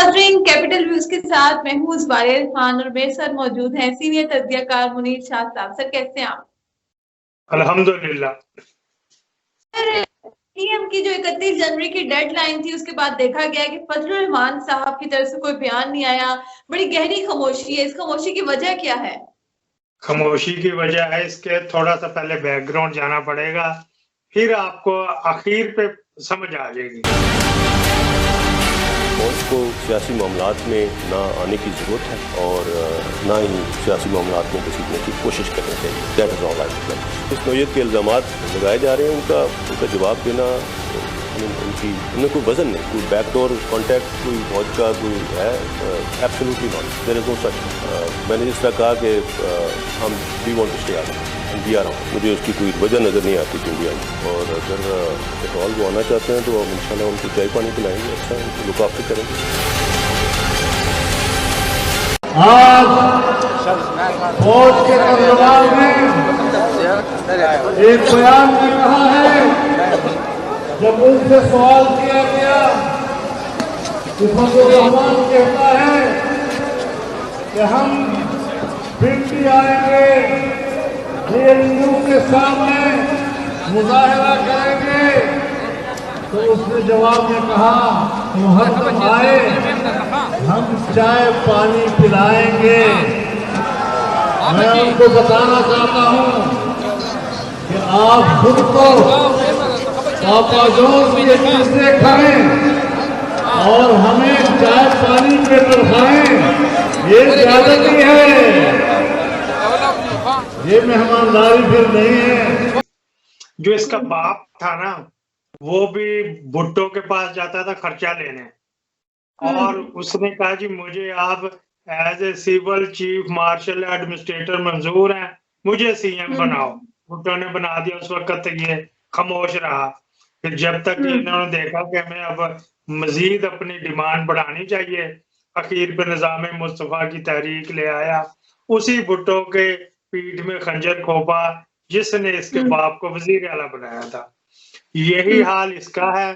नाज़रीन, capital views के साथ मैं हूँ ज़ुबायर खान और मेरे साथ मौजूद हैं सीनियर तज्ज़ियाकार मुनीर शाह साहब। सर, कैसे हैं आप? अल्हम्दुलिल्लाह। पीएम की जो 31 जनवरी की डेडलाइन थी, उसके बाद देखा गया कि फजलुर रहमान साहब की तरफ से कोई बयान नहीं आया। बड़ी गहरी खामोशी है। इस खामोशी की वजह क्या है? खामोशी की वजह है इसके थोड़ा सा पहले बैकग्राउंड जाना पड़ेगा, फिर आपको आखिर पे समझ आ जाएगी। फौज को सियासी मामलात में ना आने की ज़रूरत है और ना ही सियासी मामलात में घसीटने की कोशिश करनी चाहिए। That is all I think. इस नौयत के इल्ज़ामात लगाए जा रहे हैं, उनका जवाब देना उनमें कोई वजन नहीं, कोई बैकडोर कॉन्टैक्ट कोई फौज का कोई है, absolutely not, there is no such. मैंने जिस तरह कहा कि हम we want to stay out, India रहा हूँ, मुझे उसकी कोई वजह नज़र नहीं आती कि इंडिया में। और अगर पेट्रोल वो आना चाहते हैं तो हम इंशाल्लाह उनको चाय पानी पिलाएंगे, अच्छा उनको लुक आफ्टर करेंगे। आज फौज के कर्नल ने एक बयान में कहा है, जब उनसे सवाल किया गया कि फजलुर रहमान कहता है कि हम फिर भी आएंगे, जेएनयू के सामने मुजाहरा करेंगे, तो उसने जवाब में कहा तुम हर दम आए, हम चाय पानी पिलाएंगे। मैं उनको बताना चाहता हूँ कि आप खुद को पापाजोर की चीजें खाएं और हमें चाय पानी पे तड़पाएं, ये ज्यादती है, ये मेहमानदारी फिर नहीं है। जो इसका बाप था ना, वो भी भुट्टो के पास जाता था खर्चा लेने, और उसने कहा जी मुझे आप as a civil chief martial administrator मंजूर है, मुझे सीएम बनाओ। भुट्टो ने बना दिया। उस वक्त तक ये खामोश रहा। फिर जब तक इन्होंने देखा कि हमें अब मजीद अपनी डिमांड बढ़ानी चाहिए, अखीर पे निजाम मुस्तफा की तहरीक ले आया। उसी भुट्टो के पीठ में खंजर खोपा जिसने इसके बाप को वजीर आला बनाया था। यही हाल इसका है।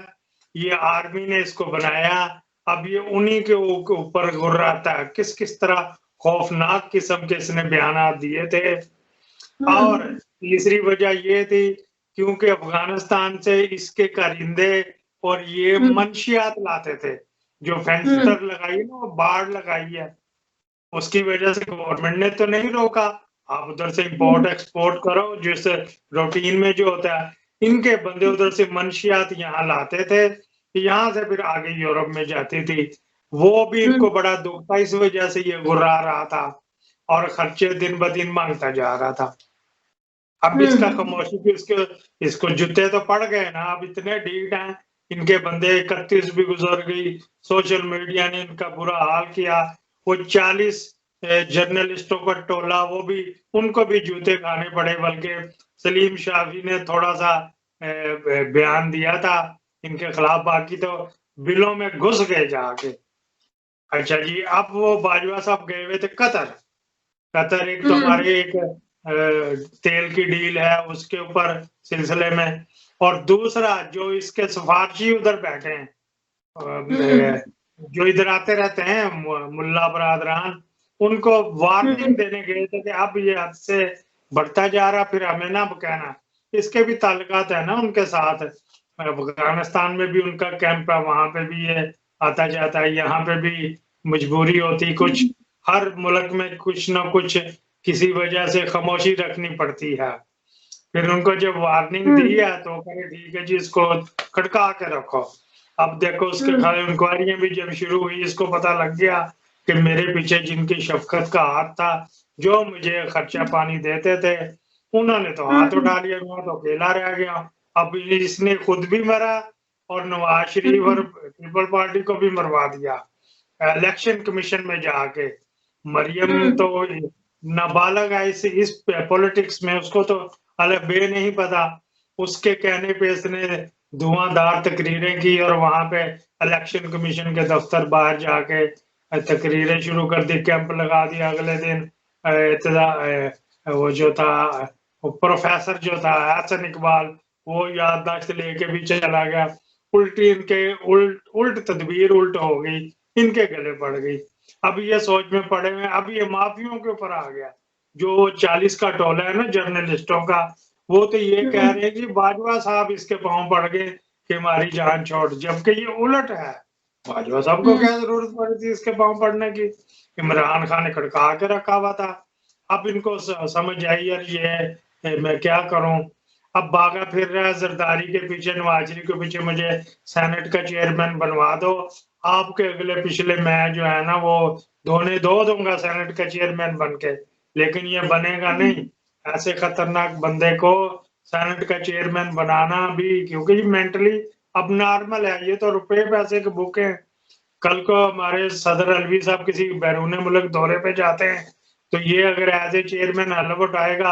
ये आर्मी ने इसको बनाया, अब ये उन्हीं के ऊपर गुर्राता है। किस किस तरह खौफनाक किस्म के इसने बयान दिए थे। और तीसरी वजह ये थी क्योंकि अफगानिस्तान से इसके कारिंदे और ये मंशियात लाते थे। जो फेंस्टर लगाई ना, वो बाढ़ लगाई है, उसकी वजह से गवर्नमेंट ने तो नहीं रोका, आप उधर से इंपोर्ट एक्सपोर्ट करो जिस रूटीन में जो होता है। इनके बंदे उधर से मंशियात यहाँ लाते थे, यहाँ से फिर आगे यूरोप में जाती थी। वो भी इनको बड़ा दुख था, इस वजह से ये गुर्रा रहा था और खर्चे दिन ब दिन मांगता जा रहा था। अब इसका खामोशी भी इसको जूते तो पड़ गए ना, अब इतने ढीठ हैं इनके बंदे। 31 भी गुजर गई, सोशल मीडिया ने इनका बुरा हाल किया। वो 40 जर्नलिस्टों का टोला, वो भी उनको भी जूते खाने पड़े। बल्कि सलीम शाफी ने थोड़ा सा बयान दिया था इनके खिलाफ, बाकी तो बिलों में घुस गए जाके। अच्छा जी, अब वो बाजवा साहब गए हुए थे कतर एक तो हमारे एक तेल की डील है उसके ऊपर सिलसिले में, और दूसरा जो इसके सिफारशी उधर बैठे हैं, जो इधर आते रहते हैं मुल्ला बरादरान, उनको वार्निंग देने गए थे कि अब ये हद से बढ़ता जा रहा, फिर हमें ना कहना। इसके भी ताल्लुकात है ना उनके साथ। अफगानिस्तान में भी उनका कैंप है, वहां पे भी ये आता जाता है, यहाँ पे भी मजबूरी होती कुछ। हर मुल्क में कुछ ना कुछ किसी वजह से खामोशी रखनी पड़ती है। फिर उनको जब वार्निंग दी है तो कहे ठीक है जी, इसको खड़का के रखो। अब देखो उसके खिलाफ इंक्वायरियां भी जब शुरू हुई, इसको पता लग गया कि मेरे पीछे जिनकी शफकत का हाथ था, जो मुझे खर्चा पानी देते थे, उन्होंने तो हाथ उठा लिया, मैं तो अकेला रह गया। अब इसने खुद भी मरा और नवाज शरीफ और पीपल पार्टी को भी मरवा दिया इलेक्शन कमीशन में जाके। मरियम तो नाबालग है इस पॉलिटिक्स में, उसको तो अलग बे नहीं पता। उसके कहने पे इसने धुआंधार तकरीरें की और वहां पे इलेक्शन कमीशन के दफ्तर बाहर जाके तकरीरें शुरू कर दी, कैंप लगा दिया। अगले दिन वो जो था प्रोफेसर जो था हसन इकबाल, वो याददाश्त लेके भी चला गया। उल्टी इनके उल्ट तदबीर उल्ट हो गई। इनके गले पड़ गई। अब ये सोच में पड़े हुए, अब ये माफियों के ऊपर आ गया। जो 40 का टोला है ना जर्नलिस्टों का, वो तो ये कह रहे हैं कि बाजवा साहब इसके पांव पड़ गए कि हमारी जान छोड़, जबकि ये उलट है। बाजवा साहब को क्या जरूरत पड़ी थी इसके पांव पड़ने की? इमरान खान ने खड़का के रखा हुआ था। अब इनको समझ आई यार ये मैं क्या करूं। अब भागा फिर रहा है जरदारी के पीछे, नवाज शरीफ के पीछे, मुझे सेनेट का चेयरमैन बनवा दो। आपके अगले पिछले मैं जो है ना वो धोने धो दूंगा सेनेट का चेयरमैन बन के, लेकिन ये बनेगा नहीं। ऐसे खतरनाक बंदे को सेनेट का चेयरमैन बनाना भी, क्योंकि ये मेंटली अब नॉर्मल है, ये तो रुपए पैसे के भूखे हैं। कल को हमारे सदर अलवी साहब किसी बैरून मुल्क दौरे पे जाते हैं तो ये अगर एज ए चेयरमैन हलफ उठाएगा,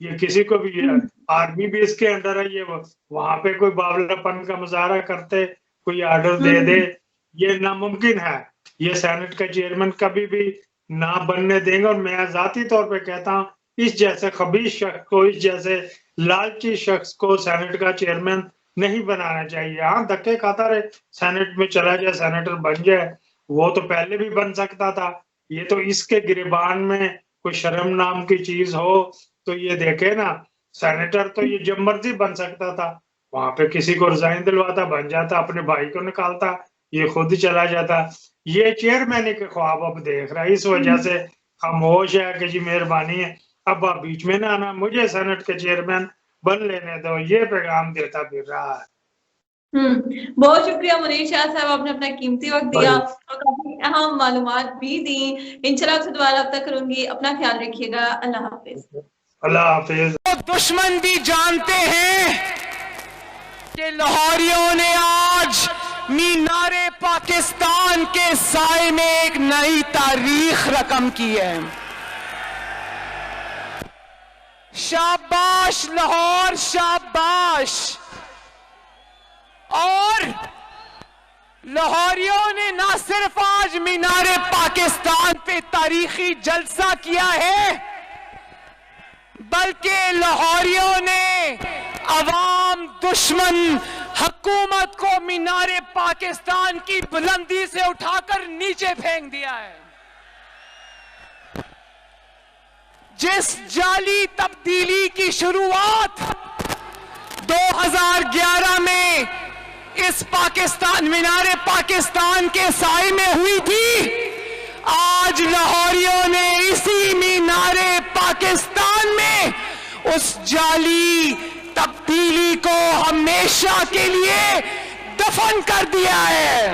ये किसी को भी, आर्मी भी इसके अंडर है, ये वहां पे कोई बावलापन का मुजाहरा करते, कोई ऑर्डर दे दे, ये नामुमकिन है। ये सेनेट का चेयरमैन कभी भी ना बनने देंगे। और मैं जाती तौर पे कहता हूँ इस जैसे खबीस शख्स को, इस जैसे लालची शख्स को सेनेट का चेयरमैन नहीं बनाना चाहिए। हाँ, धक्के खाता रहे, सेनेट में चला जाए, सेनेटर बन जाए, वो तो पहले भी बन सकता था। ये तो इसके गिरबान में कोई शर्म नाम की चीज हो तो ये देखे ना, सेनेटर तो ये जब मर्जी बन सकता था, वहां पे किसी को रिजाइन दिलवाता, बन जाता, अपने भाई को निकालता, ये खुद ही चला जाता। ये चेयरमैन के ख्वाब अब देख रहा है, इस वजह से खामोश है कि जी मेहरबानी है, अब आप बीच में ना आना, मुझे सेनेट के चेयरमैन बन लेने दो, ये पैगाम देता फिर रहा है। बहुत शुक्रिया मुनीर शाह साहब, आपने अपना कीमती वक्त दिया और काफी अहम मालूमात भी दी। इंशाल्लाह आपसे दोबारा अब तक करूंगी। अपना ख्याल रखिएगा। अल्लाह हाफिज। अल्लाह हाफिज। तो दुश्मन भी जानते हैं कि लाहौरियों ने आज मीनारे पाकिस्तान के साए में एक नई तारीख रकम की है। शाबाश लाहौर, शाबाश। और लाहौरियों ने ना सिर्फ आज मीनारे पाकिस्तान पे तारीखी जलसा किया है, बल्कि लाहौरियों ने अवाम दुश्मन हुकूमत को मीनारे पाकिस्तान की बुलंदी से उठाकर नीचे फेंक दिया है। जिस जाली तब्दीली की शुरुआत 2011 में इस पाकिस्तान, मीनारे पाकिस्तान के साए में हुई थी, आज लाहौरियों ने इसी मीनारे पाकिस्तान में उस जाली तब्दीली को हमेशा के लिए दफन कर दिया है।